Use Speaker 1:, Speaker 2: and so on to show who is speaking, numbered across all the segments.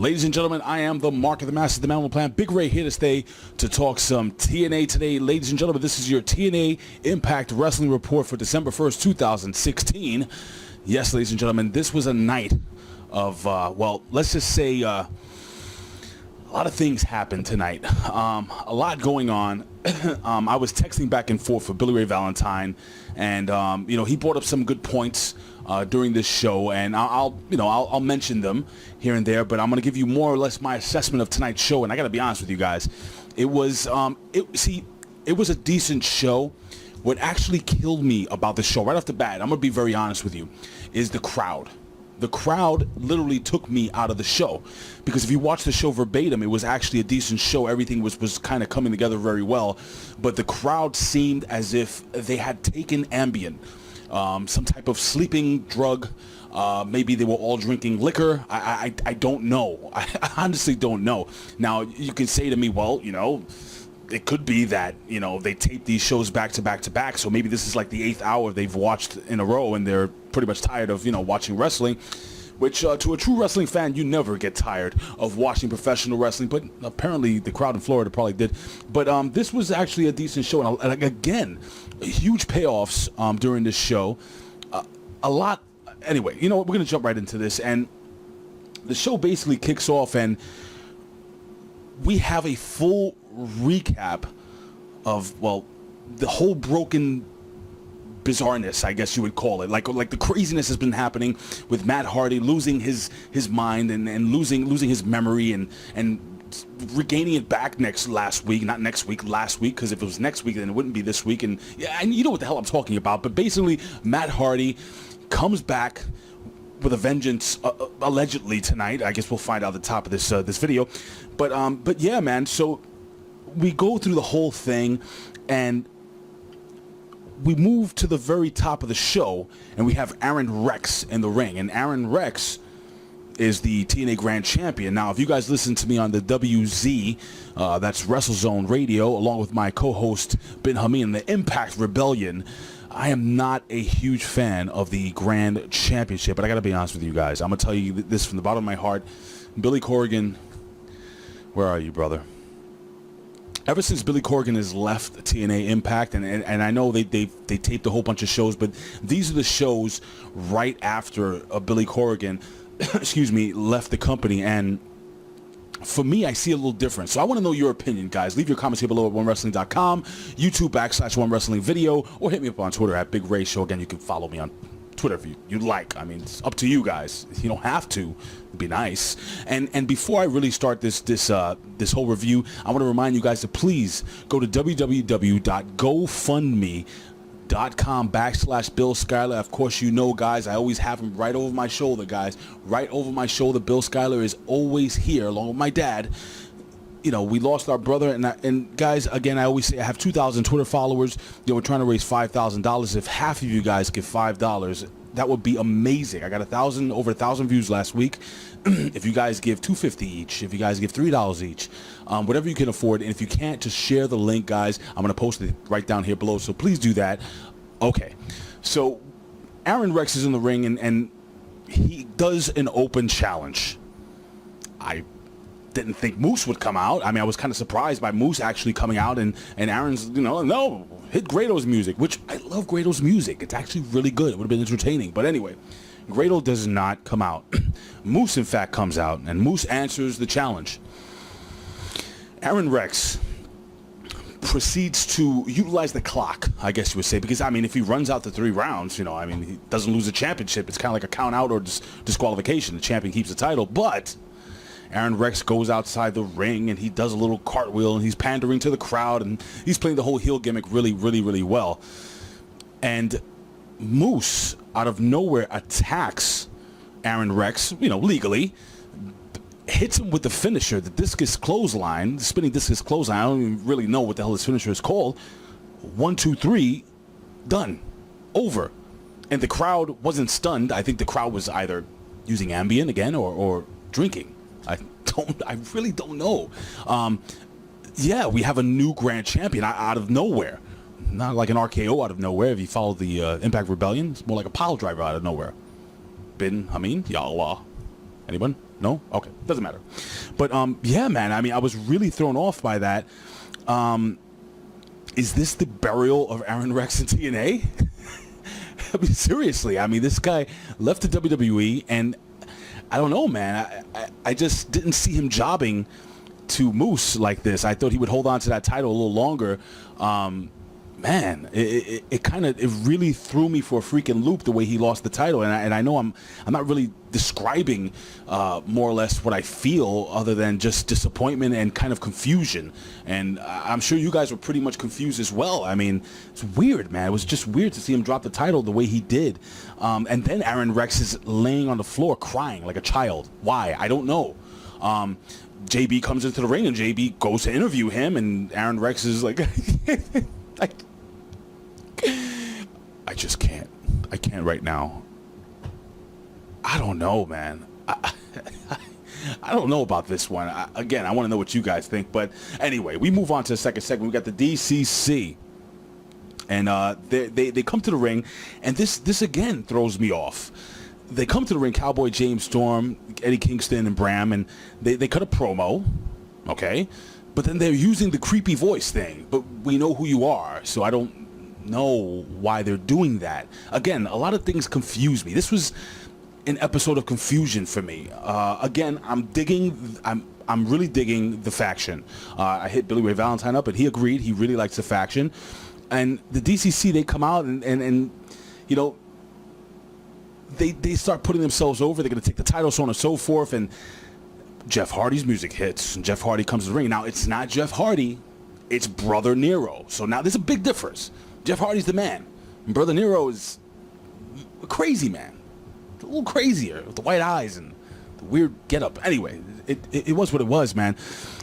Speaker 1: Ladies and gentlemen, I am the Mark of the Master, the Man with Plan. Big Ray here to stay to talk some TNA today. Ladies and gentlemen, this is your TNA Impact Wrestling Report for December 1st, 2016. Yes, ladies and gentlemen, this was a night of, well, let's just say a lot of things happened tonight. A lot going on. I was texting back and forth for Billy Ray Valentine, and he brought up some good points during this show, and I'll mention them here and there, but I'm going to give you more or less my assessment of tonight's show. And I got to be honest with you guys, it was a decent show. What actually killed me about the show right off the bat, I'm going to be very honest with you, is the crowd. The crowd literally took me out of the show, because if you watch the show verbatim, it was actually a decent show. Everything was kind of coming together very well, but the crowd seemed as if they had taken Ambien, some type of sleeping drug. Maybe they were all drinking liquor. I don't know. I honestly don't know. Now, you can say to me, well, it could be that, they tape these shows back to back to back, so maybe this is like the 8th hour they've watched in a row, and they're pretty much tired of, watching wrestling, which to a true wrestling fan, you never get tired of watching professional wrestling, but apparently the crowd in Florida probably did. But this was actually a decent show, and again, huge payoffs during this show. A lot. Anyway, we're going to jump right into this, and the show basically kicks off, and we have a full recap of, well, the whole broken bizarreness, I guess you would call it. Like the craziness has been happening with Matt Hardy losing his mind and losing his memory and regaining it back last week, because if it was next week, then it wouldn't be this week. And you know what the hell I'm talking about. But basically, Matt Hardy comes back with a vengeance, allegedly tonight. I guess we'll find out at the top of this video. But yeah, man. So we go through the whole thing, and we move to the very top of the show, and we have Aron Rex in the ring. And Aron Rex is the TNA Grand Champion. Now, if you guys listen to me on the WZ, that's WrestleZone Radio, along with my co-host Ben Hameen, the Impact Rebellion, I am not a huge fan of the Grand Championship, but I got to be honest with you guys. I'm going to tell you this from the bottom of my heart. Billy Corgan, where are you, brother? Ever since Billy Corgan has left TNA Impact, and I know they taped a whole bunch of shows, but these are the shows right after Billy Corgan, excuse me, left the company, and for me, I see a little different. So I want to know your opinion, guys. Leave your comments here below at OneWrestling.com, YouTube /OneWrestlingVideo, or hit me up on Twitter at Big Ray Show. Again, you can follow me on Twitter if you'd like. I mean, it's up to you guys. You don't have to. It'd be nice. And before I really start this whole review, I want to remind you guys to please go to www.gofundme.com/Bill Schuyler. Of course, guys, I always have him right over my shoulder, guys. Right over my shoulder. Bill Schuyler is always here, along with my dad. We lost our brother, and guys, again, I always say I have 2,000 Twitter followers. We're trying to raise $5,000. If half of you guys give $5, that would be amazing. I got over 1,000 views last week. If you guys give $2.50 each, if you guys give $3 each, whatever you can afford, and if you can't, just share the link, guys. I'm going to post it right down here below, so please do that. Okay, so Aron Rex is in the ring, and he does an open challenge. I didn't think Moose would come out. I mean, I was kind of surprised by Moose actually coming out, and Aaron's, no, hit Grado's music, which I love Grado's music. It's actually really good. It would have been entertaining. But anyway, Grado does not come out. Moose, in fact, comes out, and Moose answers the challenge. Aron Rex proceeds to utilize the clock, I guess you would say, because, I mean, if he runs out the 3 rounds, he doesn't lose the championship. It's kind of like a count out or disqualification. The champion keeps the title, but Aron Rex goes outside the ring, and he does a little cartwheel, and he's pandering to the crowd, and he's playing the whole heel gimmick really, really, really well. And Moose, out of nowhere, attacks Aron Rex, legally, hits him with the finisher, the discus clothesline, the spinning discus clothesline. I don't even really know what the hell this finisher is called. 1, 2, 3, done. Over. And the crowd wasn't stunned. I think the crowd was either using Ambien again or drinking. I really don't know. Yeah, we have a new Grand Champion out of nowhere. Not like an RKO out of nowhere. If you follow the Impact Rebellion, it's more like a pile driver out of nowhere. Ben Hameen, Ya Allah. Anyone? No? Okay. Doesn't matter. But, yeah, man, I mean, I was really thrown off by that. Is this the burial of Aron Rex in TNA? I mean, seriously. I mean, this guy left the WWE, and I don't know, man. I just didn't see him jobbing to Moose like this. I thought he would hold on to that title a little longer. Man, it really threw me for a freaking loop the way he lost the title, and I know I'm not really describing more or less what I feel other than just disappointment and kind of confusion, and I'm sure you guys were pretty much confused as well. I mean, it's weird, man. It was just weird to see him drop the title the way he did, and then Aron Rex is laying on the floor crying like a child. Why? I don't know. JB comes into the ring and JB goes to interview him, and Aron Rex is like, I just can't. I can't right now. I don't know, man. I don't know about this one. Again, I want to know what you guys think. But anyway, we move on to the second segment. We got the DCC. And they come to the ring, and this again throws me off. They come to the ring, Cowboy James Storm, Eddie Kingston, and Bram, and they cut a promo, okay? But then they're using the creepy voice thing, but we know who you are, so I don't know why they're doing that. Again, a lot of things confuse me. This was an episode of confusion for me. Again, I'm really digging the faction. I hit Billy Ray Valentine up, and he agreed. He really likes the faction. And the DCC, they come out and you know, they start putting themselves over. They're going to take the title, so on and so forth. And Jeff Hardy's music hits, and Jeff Hardy comes to the ring. Now, it's not Jeff Hardy. It's Brother Nero. So now there's a big difference. Jeff Hardy's the man. And Brother Nero is a crazy man. A little crazier with the white eyes and the weird getup. Anyway, it was what it was, man.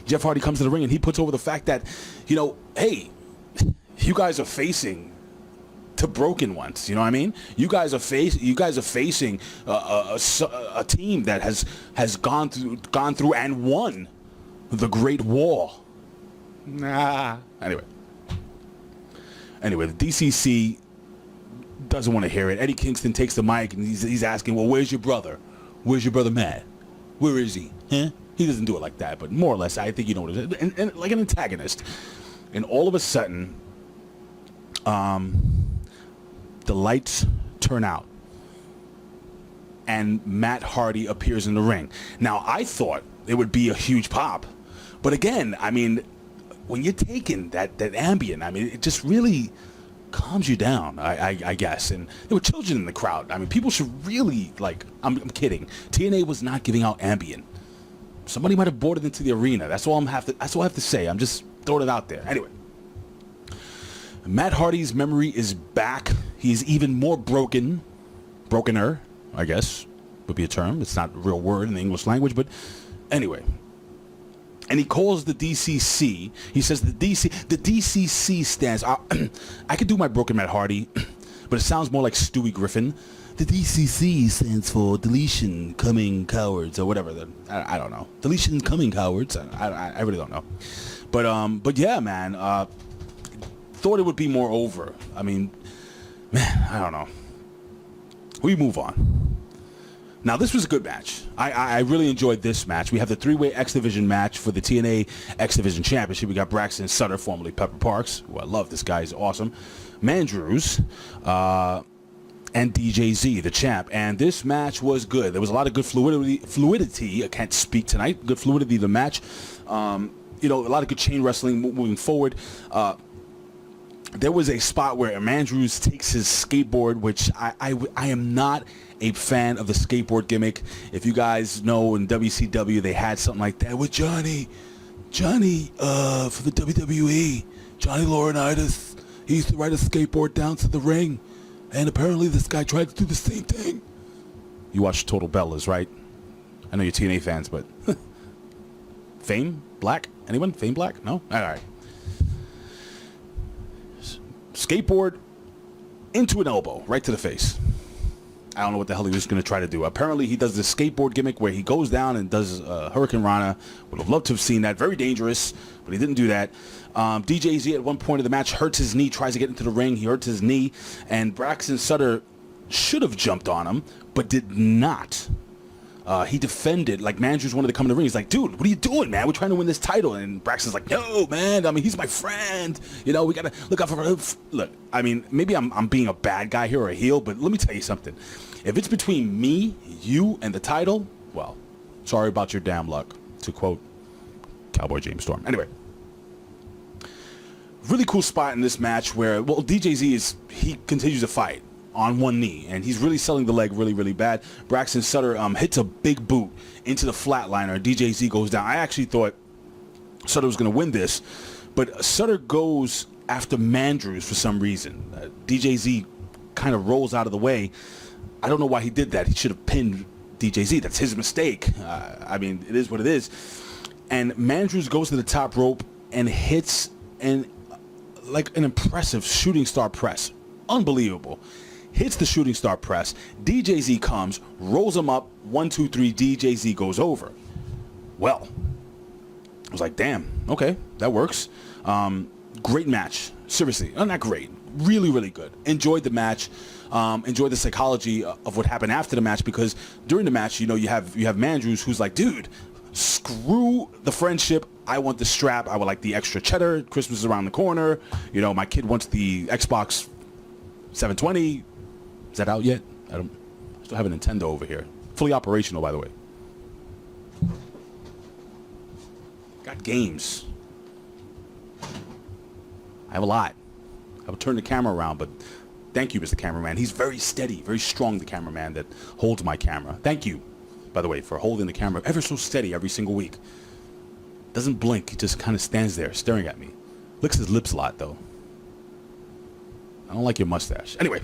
Speaker 1: Jeff Hardy comes to the ring, and he puts over the fact that, you know, hey, you guys are facing the broken ones. You know what I mean? You guys are facing a team that has gone through and won the Great Wall. Anyway, the DCC doesn't want to hear it. Eddie Kingston takes the mic and he's asking, well, where's your brother? Where's your brother Matt? Where is he? Huh? He doesn't do it like that, but more or less, I think you know what it is. And like an antagonist. And all of a sudden, the lights turn out, and Matt Hardy appears in the ring. Now, I thought it would be a huge pop, but again, I mean, when you're taking that Ambien, I mean, it just really calms you down, I guess. And there were children in the crowd. I mean, people should really, like, I'm kidding. TNA was not giving out Ambien. Somebody might have brought it into the arena. That's all I have to say. I'm just throwing it out there. Anyway, Matt Hardy's memory is back. He's even more brokener, I guess, would be a term. It's not a real word in the English language, but anyway. And he calls the DCC. He says the DCC stands. I could do my broken Matt Hardy, but it sounds more like Stewie Griffin. The DCC stands for Deletion Coming Cowards, or whatever. I don't know. Deletion Coming Cowards. I really don't know. But yeah, man. Thought it would be more over. I mean, man, I don't know. We move on. Now, this was a good match. I really enjoyed this match. We have the three-way X Division match for the TNA X Division Championship. We got Braxton Sutter, formerly Pepper Parks, who I love. This guy is awesome. Mandrews, and DJZ, the champ. And this match was good. There was a lot of good fluidity. I can't speak tonight. Good fluidity of the match. You know, a lot of good chain wrestling moving forward. There was a spot where Mandrews takes his skateboard, which I am not a fan of the skateboard gimmick. If you guys know, in WCW, they had something like that with Johnny for the WWE. Johnny Laurinaitis. He used to ride a skateboard down to the ring, and apparently this guy tried to do the same thing. You watch Total Bellas, right? I know you're TNA fans, but Fame Black? Anyone? Fame Black? No? All right. Skateboard into an elbow, right to the face. I don't know what the hell he was going to try to do. Apparently, he does this skateboard gimmick where he goes down and does Hurricane Rana. Would have loved to have seen that. Very dangerous, but he didn't do that. DJZ at one point of the match hurts his knee, tries to get into the ring. He hurts his knee, and Braxton Sutter should have jumped on him, but did not. he defended, like, Mandrews wanted to come in the ring. He's like, dude, what are you doing, man? We're trying to win this title. And Braxton's like, no, man. I mean, he's my friend. You know, we got to look out for him. Look, I mean, maybe I'm being a bad guy here or a heel, but let me tell you something. If it's between me, you, and the title, well, sorry about your damn luck, to quote Cowboy James Storm. Anyway. Really cool spot in this match where, well, DJZ he continues to fight on one knee, and he's really selling the leg really, really bad. Braxton Sutter hits a big boot into the flatliner. DJZ goes down. I actually thought Sutter was going to win this, but Sutter goes after Mandrews for some reason. DJZ kind of rolls out of the way. I don't know why he did that. He should have pinned DJZ. That's his mistake. I mean, it is what it is. And Mandrews goes to the top rope and hits an impressive shooting star press. Unbelievable. Hits the shooting star press. DJZ comes, rolls him up. 1, 2, 3. DJZ goes over. Well, I was like, damn, okay, that works. Great match. Seriously, not great. Really, really good. Enjoyed the match. Enjoyed the psychology of what happened after the match, because during the match, you know, you have Mandrews who's like, dude, screw the friendship. I want the strap. I would like the extra cheddar. Christmas is around the corner. You know, my kid wants the Xbox 720. Is that out yet? I still have a Nintendo over here. Fully operational, by the way. Got games. I have a lot. I will turn the camera around, but thank you, Mr. Cameraman. He's very steady, very strong, the cameraman that holds my camera. Thank you, by the way, for holding the camera ever so steady every single week. Doesn't blink. He just kind of stands there staring at me. Licks his lips a lot, though. I don't like your mustache. Anyway,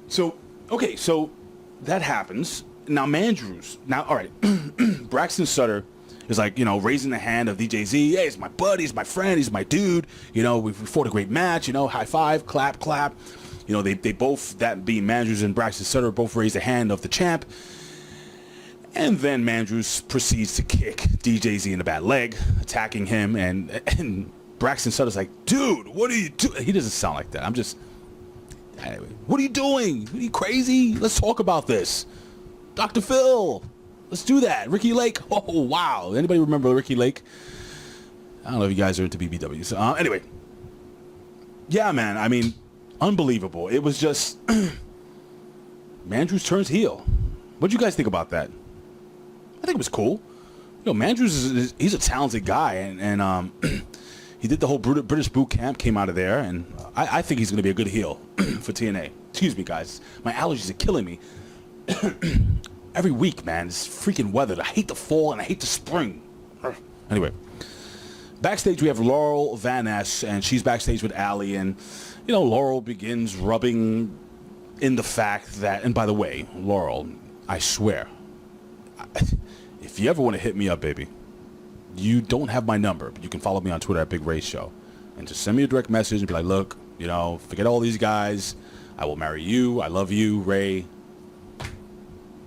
Speaker 1: so that happens. Now, Mandrews. Now, all right, Braxton Sutter is like, you know, raising the hand of DJZ. Hey, he's my buddy, he's my friend, he's my dude. You know, we fought a great match. You know, high five, clap, clap. You know, they both, that being Mandrews and Braxton Sutter, both raise the hand of the champ. And then Mandrews proceeds to kick DJZ in the bad leg, attacking him. And Braxton Sutter's like, dude, what are you doing? He doesn't sound like that. I'm just, anyway, what are you doing? Are you crazy? Let's talk about this. Dr. Phil, let's do that. Ricky Lake. Oh, wow. Anybody remember Ricky Lake? I don't know if you guys are into BBWs. Anyway. Yeah, man. I mean, unbelievable. It was just, Mandrews turns heel. What do you guys think about that? I think it was cool. You know, Mandrews he's a talented guy, and he did the whole British boot camp, came out of there, and I think he's going to be a good heel for TNA. Excuse me, guys. My allergies are killing me. Every week, man, it's freaking weather. I hate the fall and I hate the spring. Anyway, backstage we have Laurel Van Ness, and she's backstage with Allie, and you know, Laurel begins rubbing in the fact that, and by the way, Laurel, I swear, if you ever want to hit me up, baby, you don't have my number, but you can follow me on Twitter at Big Ray Show, and just send me a direct message and be like, look, you know, forget all these guys. I will marry you. I love you, Ray.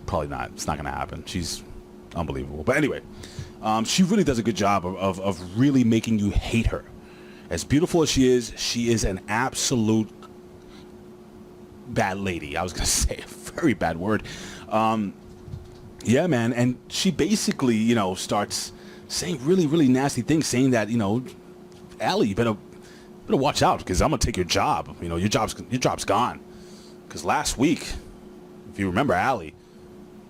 Speaker 1: Probably not. It's not going to happen. She's unbelievable. But anyway, she really does a good job of really making you hate her. As beautiful as she is an absolute bad lady. I was going to say a very bad word. Yeah, man. And she basically, you know, starts saying really, really nasty things, saying that, you know, Allie, you better watch out, because I'm going to take your job. You know, your job's gone. Because last week, if you remember, Allie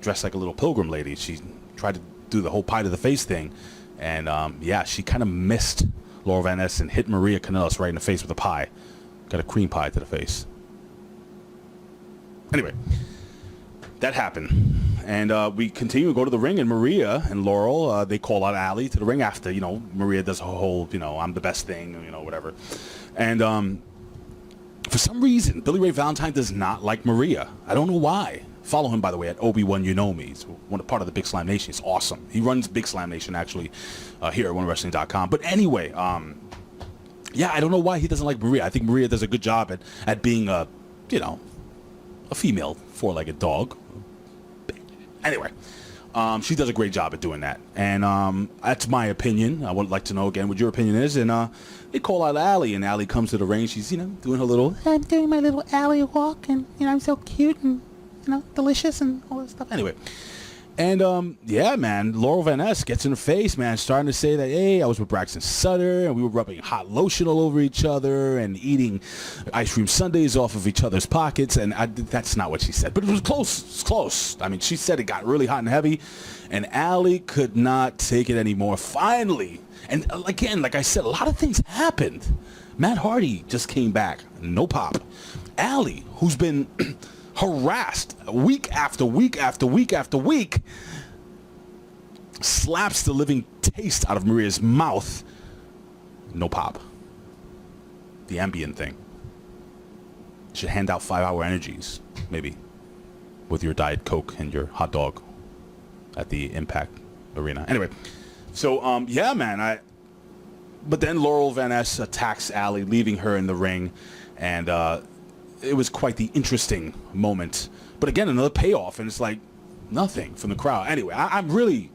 Speaker 1: dressed like a little pilgrim lady. She tried to do the whole pie to the face thing. And, yeah, she kind of missed Laura Van Ness and hit Maria Kanellis right in the face with a pie. Got a cream pie to the face. Anyway, that happened. And we continue to go to the ring, and Maria and Laurel, they call out Allie to the ring after, you know, Maria does a whole, you know, I'm the best thing, you know, whatever. And for some reason, Billy Ray Valentine does not like Maria. I don't know why. Follow him, by the way, at Obi-Wan You Know Me. He's part of the Big Slam Nation. He's awesome. He runs Big Slam Nation, actually, here at OneWrestling.com. But anyway, yeah, I don't know why he doesn't like Maria. I think Maria does a good job at being a, you know, a female four-legged dog. Anyway, she does a great job at doing that. And that's my opinion. I would like to know, again, what your opinion is. And they call out Allie, and Allie comes to the ring. She's, you know, doing her little, I'm doing my little Allie walk, and, you know, I'm so cute and, you know, delicious and all that stuff. Anyway, And, yeah, man, Laurel Van Ness gets in her face, man, starting to say that, hey, I was with Braxton Sutter, and we were rubbing hot lotion all over each other and eating ice cream sundaes off of each other's pockets. And that's not what she said, but it was close. It's close. I mean, she said it got really hot and heavy, and Allie could not take it anymore. Finally, and again, like I said, a lot of things happened. Matt Hardy just came back. No pop. Allie, who's been harassed week after week after week after week, slaps the living taste out of Maria's mouth. No pop. The ambient thing. Should hand out 5-hour energies, maybe, with your Diet Coke and your hot dog at the Impact Arena. Anyway, so, yeah, man, but then Laurel Van Ness attacks Allie, leaving her in the ring, and it was quite the interesting moment. But again, another payoff, and it's like nothing from the crowd. Anyway, I'm really,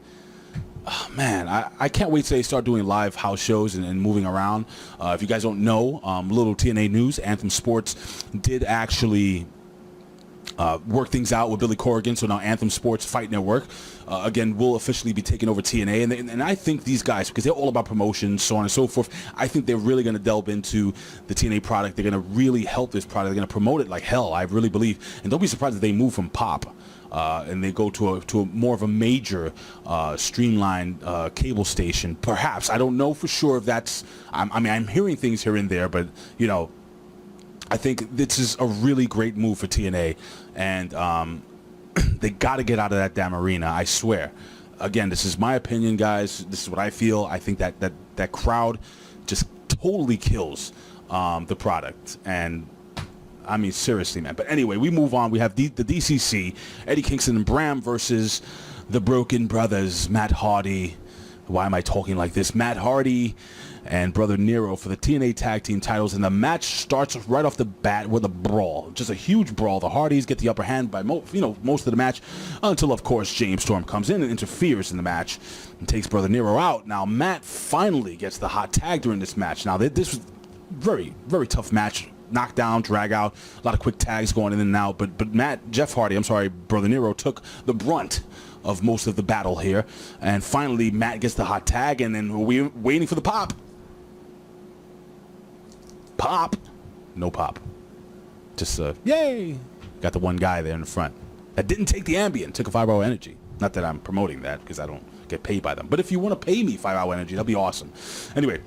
Speaker 1: man, I can't wait till they start doing live house shows and moving around. If you guys don't know, little TNA news, Anthem Sports did actually work things out with Billy Corrigan, so now Anthem Sports Fight Network, again, will officially be taking over TNA, and I think these guys, because they're all about promotion, so on and so forth, I think they're really going to delve into the TNA product. They're going to really help this product. They're going to promote it like hell, I really believe, and don't be surprised if they move from pop and they go to a more of a major streamlined cable station, perhaps. I don't know for sure if that's, I mean, I'm hearing things here and there, but, you know, I think this is a really great move for TNA, and they got to get out of that damn arena, I swear. Again, this is my opinion, guys. This is what I feel. I think that crowd just totally kills the product, and I mean, seriously, man. But anyway, we move on. We have the DCC, Eddie Kingston and Bram versus the Broken Brothers, Matt Hardy. Why am I talking like this? Matt Hardy and Brother Nero for the TNA Tag Team titles, and the match starts right off the bat with a brawl, just a huge brawl. The Hardies get the upper hand by most of the match, until of course James Storm comes in and interferes in the match and takes Brother Nero out. Now Matt finally gets the hot tag during this match. Now this was very, very tough match, knockdown, drag out, a lot of quick tags going in and out. But Brother Nero took the brunt of most of the battle here, and finally Matt gets the hot tag, and then we're waiting for the pop. Pop. No pop. Just, yay. Got the one guy there in the front that didn't take the ambient, took a 5-hour energy. Not that I'm promoting that, because I don't get paid by them. But if you want to pay me 5-hour energy, that'd be awesome. Anyway,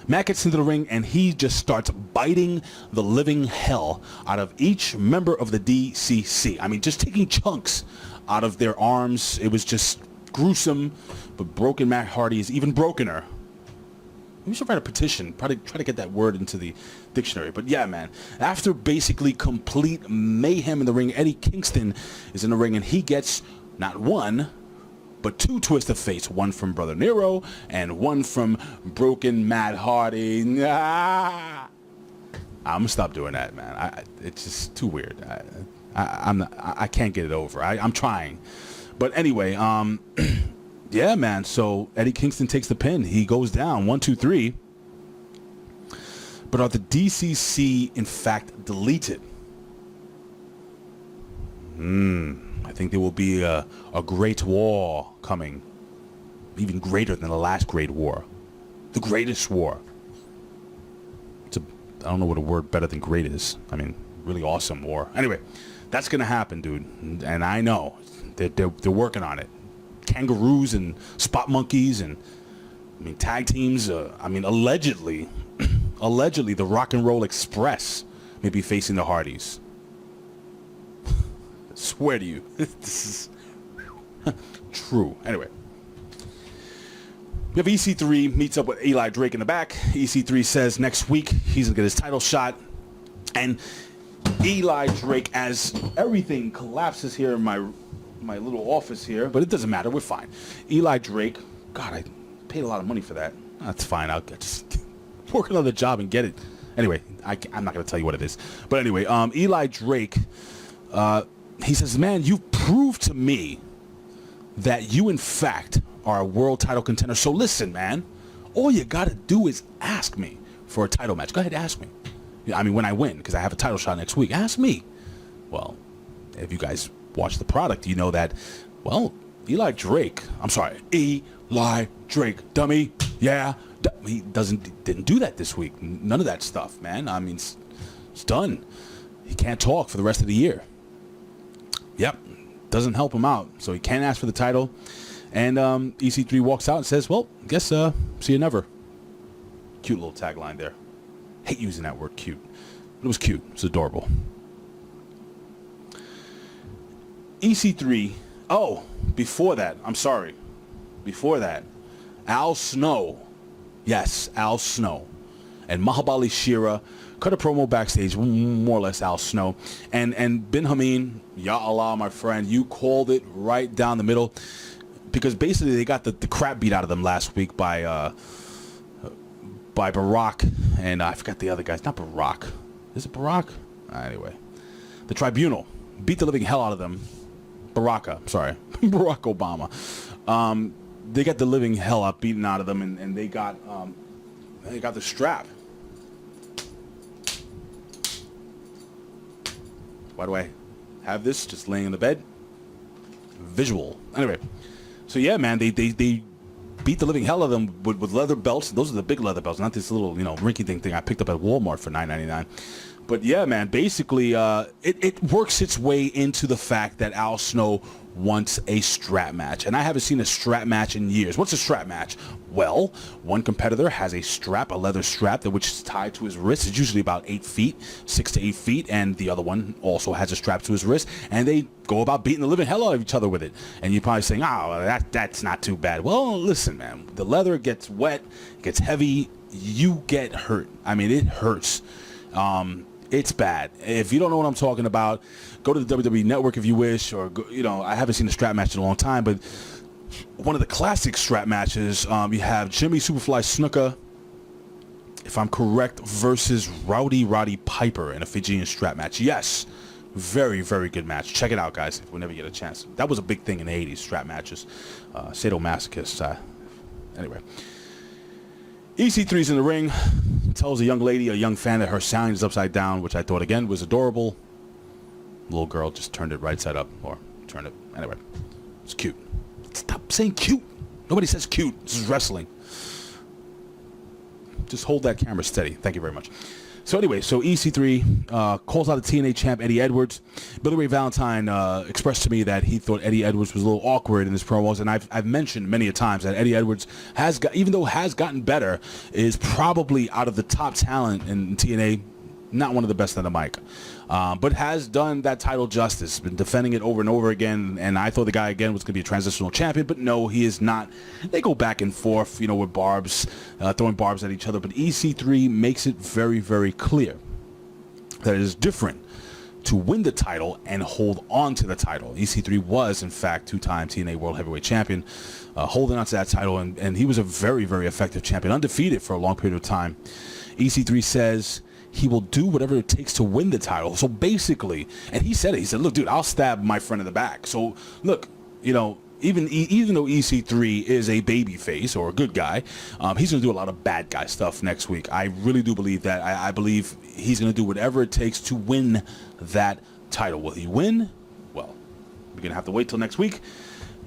Speaker 1: Matt gets into the ring, and he just starts biting the living hell out of each member of the DCC. I mean, just taking chunks out of their arms. It was just gruesome, but broken Matt Hardy is even brokener. We should write a petition, probably try to get that word into the dictionary. But yeah, man, after basically complete mayhem in the ring, Eddie Kingston is in the ring, and he gets not one, but 2 twists of face. One from Brother Nero and one from broken Matt Hardy. I'm gonna stop doing that, man. It's just too weird. I can't get it over. I'm trying. But anyway, yeah, man, so Eddie Kingston takes the pin. He goes down, 1, 2, 3. But are the DCC, in fact, deleted? I think there will be a great war coming. Even greater than the last great war. The greatest war. I don't know what a word better than great is. I mean, really awesome war. Anyway, that's going to happen, dude. And I know. They're working on it. Kangaroos and spot monkeys and, I mean, tag teams. I mean, allegedly the Rock and Roll Express may be facing the Hardies. I swear to you, this is true. Anyway, we have EC3 meets up with Eli Drake in the back. EC3 says next week he's gonna get his title shot, and Eli Drake, as everything collapses here in my little office here, but it doesn't matter, we're fine. Eli Drake, God, I paid a lot of money for that. That's fine, I'll just work another job and get it. Anyway, I'm not going to tell you what it is. But anyway, Eli Drake, he says, man, you've proved to me that you, in fact, are a world title contender. So listen, man, all you got to do is ask me for a title match. Go ahead, ask me. I mean, when I win, because I have a title shot next week, ask me. Well, if you guys watch the product, you know that Well, Eli Drake, dummy, yeah, he didn't do that this week. None of that stuff, man. I mean, it's done. He can't talk for the rest of the year. Yep, doesn't help him out, so he can't ask for the title. And EC3 walks out and says, well, guess see you never. Cute little tagline there. Hate using that word cute. But it was cute. It's adorable. EC3. Oh, before that, I'm sorry. Before that, Al Snow. Yes, Al Snow. And Mahabali Shira cut a promo backstage, more or less Al Snow. And Bin Hameen, Ya Allah, my friend, you called it right down the middle. Because basically they got the crap beat out of them last week by Barack. And I forgot the other guys. Not Barack. Is it Barack? Anyway. The Tribunal beat the living hell out of them. Barack Obama. They got the living hell out beaten out of them, and they got the strap. Why do I have this just laying in the bed? Visual. Anyway, so yeah, man, they beat the living hell out of them with leather belts. Those are the big leather belts, not this little rinky-dink thing I picked up at Walmart for $9.99. But yeah, man, basically it works its way into the fact that Al Snow wants a strap match. And I haven't seen a strap match in years. What's a strap match? Well, one competitor has a strap, a leather strap, which is tied to his wrist. It's usually about 8 feet, 6 to 8 feet. And the other one also has a strap to his wrist. And they go about beating the living hell out of each other with it. And you're probably saying, oh, that's not too bad. Well, listen, man, the leather gets wet, gets heavy, you get hurt. I mean, it hurts. It's bad. If you don't know what I'm talking about, go to the WWE Network if you wish, or I haven't seen a strap match in a long time, but one of the classic strap matches, you have Jimmy Superfly Snuka, if I'm correct, versus Roddy Piper in a Fijian strap match. Yes, very, very good match. Check it out, guys, whenever you get a chance. That was a big thing in the 80s, strap matches. Sadomasochists. Anyway. EC3's in the ring, tells a young fan that her sign is upside down, which I thought, again, was adorable. Little girl just turned it right side up, or turned it. Anyway, it's cute. Stop saying cute. Nobody says cute. This is wrestling. Just hold that camera steady. Thank you very much. So anyway, EC3 calls out the TNA champ Eddie Edwards. Billy Ray Valentine expressed to me that he thought Eddie Edwards was a little awkward in his promos, and I've mentioned many a times that Eddie Edwards even though has gotten better, is probably out of the top talent in TNA, not one of the best on the mic, but has done that title justice, been defending it over and over again, and I thought the guy, again, was going to be a transitional champion, but no, he is not. They go back and forth, with barbs, throwing barbs at each other, but EC3 makes it very, very clear that it is different to win the title and hold on to the title. EC3 was, in fact, two-time TNA World Heavyweight Champion, holding on to that title, and he was a very, very effective champion, undefeated for a long period of time. EC3 says he will do whatever it takes to win the title. So basically, and he said, look, dude, I'll stab my friend in the back. So look, even though EC3 is a baby face or a good guy, he's going to do a lot of bad guy stuff next week. I really do believe that. I believe he's going to do whatever it takes to win that title. Will he win? Well, we're going to have to wait till next week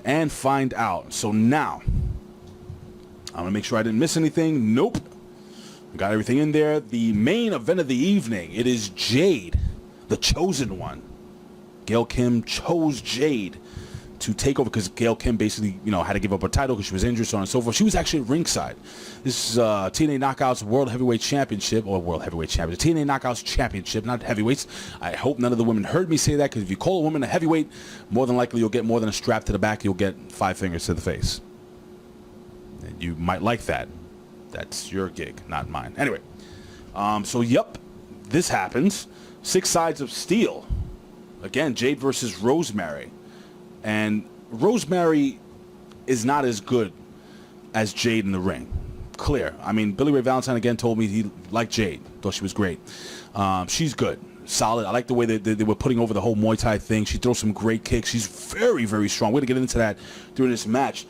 Speaker 1: and find out. So now, I'm going to make sure I didn't miss anything. Nope. Got everything in there. The main event of the evening, it is Jade, the chosen one. Gail Kim chose Jade to take over because Gail Kim basically, had to give up her title because she was injured, so on and so forth. She was actually at ringside. This is TNA Knockouts World Heavyweight Championship, or World Heavyweight Championship. TNA Knockouts Championship, not heavyweights. I hope none of the women heard me say that, because if you call a woman a heavyweight, more than likely you'll get more than a strap to the back. You'll get 5 fingers to the face. And you might like that. That's your gig, not mine. Anyway, yep, this happens. 6 sides of steel. Again, Jade versus Rosemary. And Rosemary is not as good as Jade in the ring. Clear. I mean, Billy Ray Valentine, again, told me he liked Jade. Thought she was great. She's good. Solid. I like the way they were putting over the whole Muay Thai thing. She throws some great kicks. She's very, very strong. We're going to get into that during this match.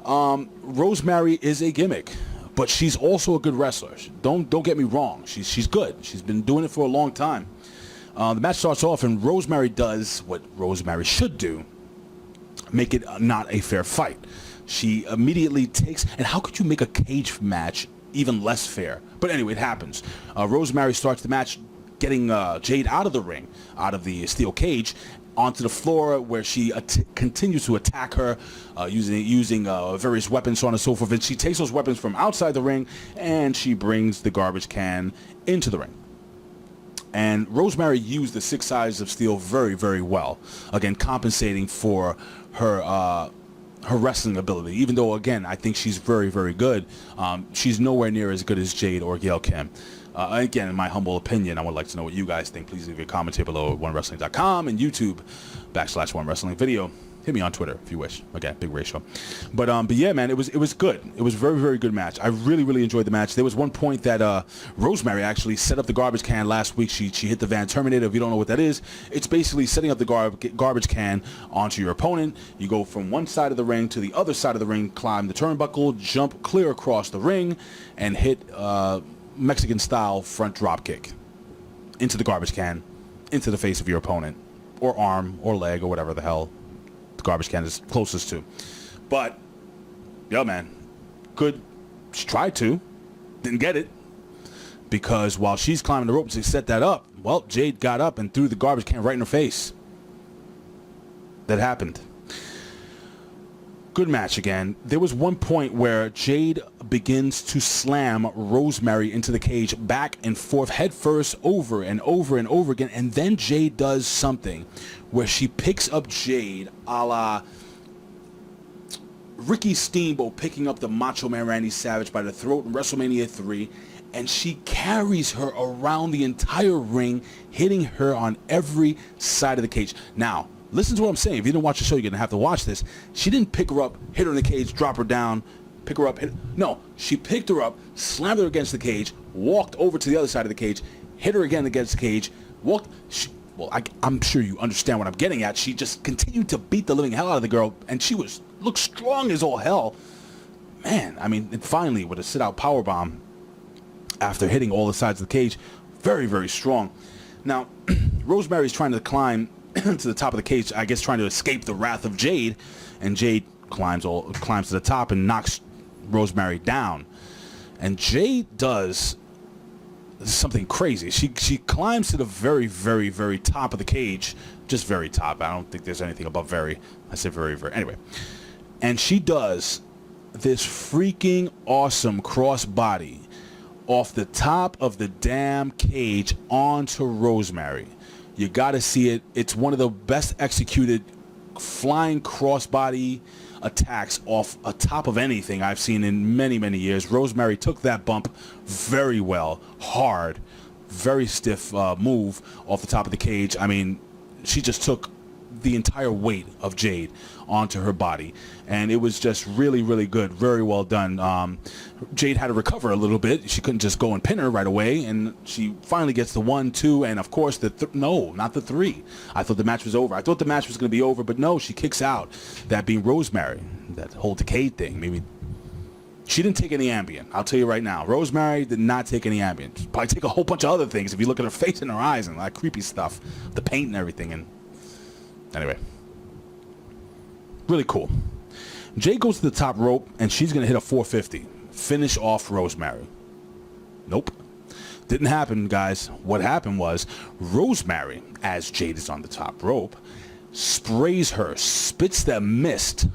Speaker 1: Rosemary is a gimmick, but she's also a good wrestler. Don't get me wrong. She's good. She's been doing it for a long time. The match starts off, and Rosemary does what Rosemary should do. make it not a fair fight. She immediately takes, and how could you make a cage match even less fair? But anyway, it happens. Rosemary starts the match getting Jade out of the ring, out of the steel cage, onto the floor where she continues to attack her using various weapons, so on and so forth. And she takes those weapons from outside the ring and she brings the garbage can into the ring. And Rosemary used the 6 sides of steel very, very well. Again, compensating for her wrestling ability. Even though, again, I think she's very, very good. She's nowhere near as good as Jade or Gail Kim. Again, in my humble opinion, I would like to know what you guys think. Please leave your comment here below at onewrestling.com and YouTube /OneWrestling video. Hit me on Twitter if you wish. Again, big ratio. But yeah, man, it was good. It was a very, very good match. I really, really enjoyed the match. There was one point that Rosemary actually set up the garbage can last week. She hit the Van Terminator. If you don't know what that is, it's basically setting up the garbage can onto your opponent. You go from one side of the ring to the other side of the ring, climb the turnbuckle, jump clear across the ring, and hit Mexican-style front drop kick into the garbage can, into the face of your opponent, or arm, or leg, or whatever the hell the garbage can is closest to. But, yo, man, good. She tried to, didn't get it, because while she's climbing the ropes to set that up, well, Jade got up and threw the garbage can right in her face. That happened. Good match again. There was one point where Jade begins to slam Rosemary into the cage back and forth, head first, over and over and over again, and then Jade does something where she picks up Jade a la Ricky Steamboat picking up the Macho Man Randy Savage by the throat in WrestleMania 3, and she carries her around the entire ring, hitting her on every side of the cage. Now, listen to what I'm saying. If you didn't watch the show, you're going to have to watch this. She didn't pick her up, hit her in the cage, drop her down, pick her up. No, she picked her up, slammed her against the cage, walked over to the other side of the cage, hit her again against the cage, walked. I'm sure you understand what I'm getting at. She just continued to beat the living hell out of the girl, and she looked strong as all hell. Man, I mean, and finally, with a sit-out powerbomb after hitting all the sides of the cage, very, very strong. Now, Rosemary's trying to climb to the top of the cage, I guess trying to escape the wrath of Jade, and Jade climbs to the top and knocks Rosemary down. And Jade does something crazy. She climbs to the very, very, very top of the cage, just very top. I don't think there's anything above very. I said very, very. Anyway, and she does this freaking awesome crossbody off the top of the damn cage onto Rosemary. You got to see it. It's one of the best executed flying crossbody attacks off a top of anything I've seen in many, many years. Rosemary took that bump very well, hard, very stiff move off the top of the cage. I mean, she just took the entire weight of Jade onto her body, and it was just really, really good. Very well done. Jade had to recover a little bit. She couldn't just go and pin her right away, and she finally gets the 1, 2, and of course no, not the 3. I thought the match was over. I thought the match was going to be over, but no, she kicks out. That being Rosemary, that whole decayed thing. Maybe she didn't take any Ambien. I'll tell you right now, Rosemary did not take any Ambien. She probably take a whole bunch of other things if you look at her face and her eyes and that creepy stuff, the paint and everything. And anyway, really cool. Jade goes to the top rope, and she's going to hit a 450. Finish off Rosemary. Nope. Didn't happen, guys. What happened was Rosemary, as Jade is on the top rope, sprays her, spits the mist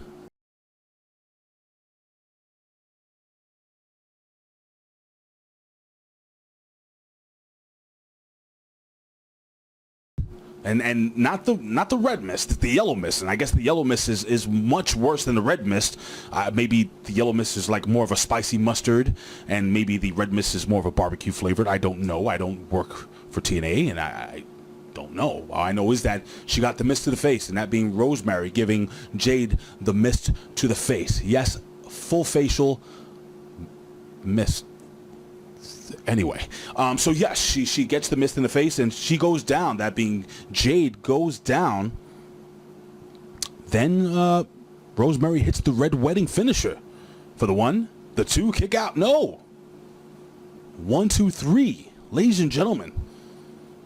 Speaker 1: and not the red mist, the yellow mist. And I guess the yellow mist is much worse than the red mist. Maybe the yellow mist is like more of a spicy mustard, and maybe the red mist is more of a barbecue flavored. I don't know. I don't work for TNA, and I don't know. All I know is that she got the mist to the face, and that being Rosemary giving Jade the mist to the face. Yes, full facial mist. Anyway, so yes, she gets the mist in the face, and she goes down. That being Jade goes down. Then Rosemary hits the red wedding finisher for the 1, the 2, kick out. No. 1, 2, 3. Ladies and gentlemen,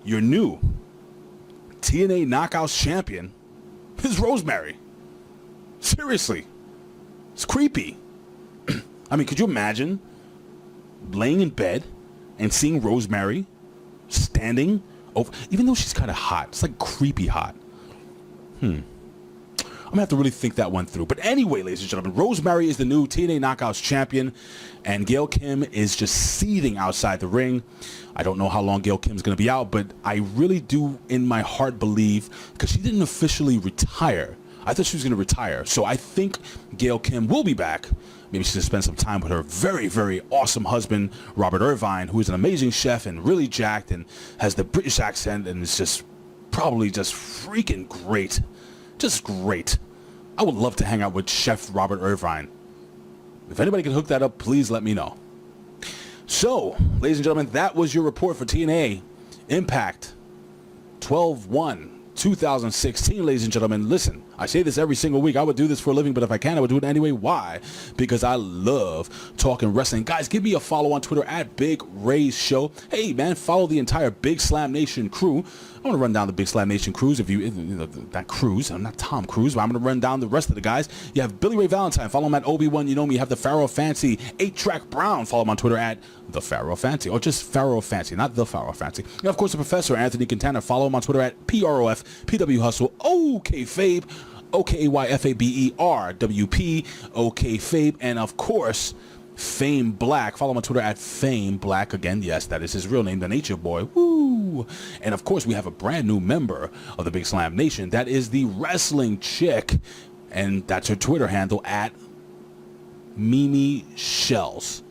Speaker 1: your new TNA Knockouts champion is Rosemary. Seriously. It's creepy. I mean, could you imagine laying in bed and seeing Rosemary standing over, even though she's kind of hot, it's like creepy hot. I'm gonna have to really think that one through. But anyway, ladies and gentlemen, Rosemary is the new TNA Knockouts champion, and Gail Kim is just seething outside the ring. I don't know how long Gail Kim's gonna be out, but I really do in my heart believe, because she didn't officially retire. I thought she was gonna retire. So I think Gail Kim will be back. Maybe she's going to spend some time with her very, very awesome husband, Robert Irvine, who is an amazing chef and really jacked and has the British accent and is just probably just freaking great. Just great. I would love to hang out with Chef Robert Irvine. If anybody can hook that up, please let me know. So, ladies and gentlemen, that was your report for TNA Impact 12/1/2016, ladies and gentlemen. Listen, I say this every single week. I would do this for a living, but if I can, I would do it anyway. Why? Because I love talking wrestling. Guys, give me a follow on Twitter at Big Ray's Show. Hey, man, follow the entire Big Slam Nation crew. I'm going to run down the Big Slam Nation crews. That cruise, I'm not Tom Cruise, but I'm going to run down the rest of the guys. You have Billy Ray Valentine. Follow him at Obi-Wan. You know me. You have the Pharaoh Fancy. 8-Track Brown. Follow him on Twitter at the Pharaoh Fancy. Or just Pharaoh Fancy, not the Pharaoh Fancy. And, of course, the Professor Anthony Quintana. Follow him on Twitter at PROF, PW Hustle, OK Fabe, OKAYFABER, WP, OK Fabe, and, of course, Fame Black. Follow him on Twitter at Fame Black. Again, yes, that is his real name, the Nature Boy. Woo! And of course, we have a brand new member of the Big Slam Nation. That is the Wrestling Chick, and that's her Twitter handle at Mimi Shells.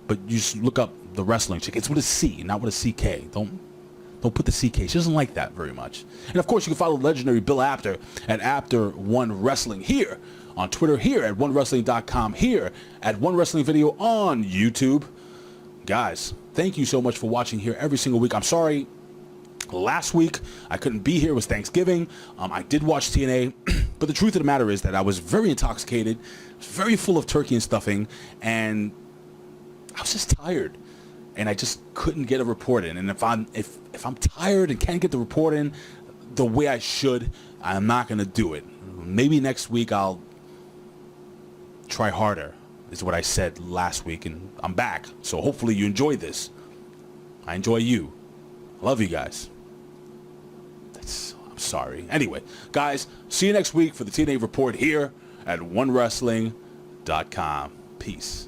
Speaker 1: But you just look up the Wrestling Chick. It's with a C, not with a CK. Don't put the CK. She doesn't like that very much. And of course, you can follow legendary Bill Apter at Apter1Wrestling here on Twitter, here at OneWrestling.com, here at One Wrestling Video on YouTube. Guys, thank you so much for watching here every single week. I'm sorry, last week I couldn't be here. It was Thanksgiving. I did watch TNA, but the truth of the matter is that I was very intoxicated, very full of turkey and stuffing, and I was just tired. And I just couldn't get a report in. And if I'm tired and can't get the report in the way I should, I'm not going to do it. Maybe next week I'll try harder, is what I said last week, and I'm back. So hopefully you enjoy this. I enjoy you. I love you guys. I'm sorry. Anyway, guys, see you next week for the TNA report here at OneWrestling.com. Peace.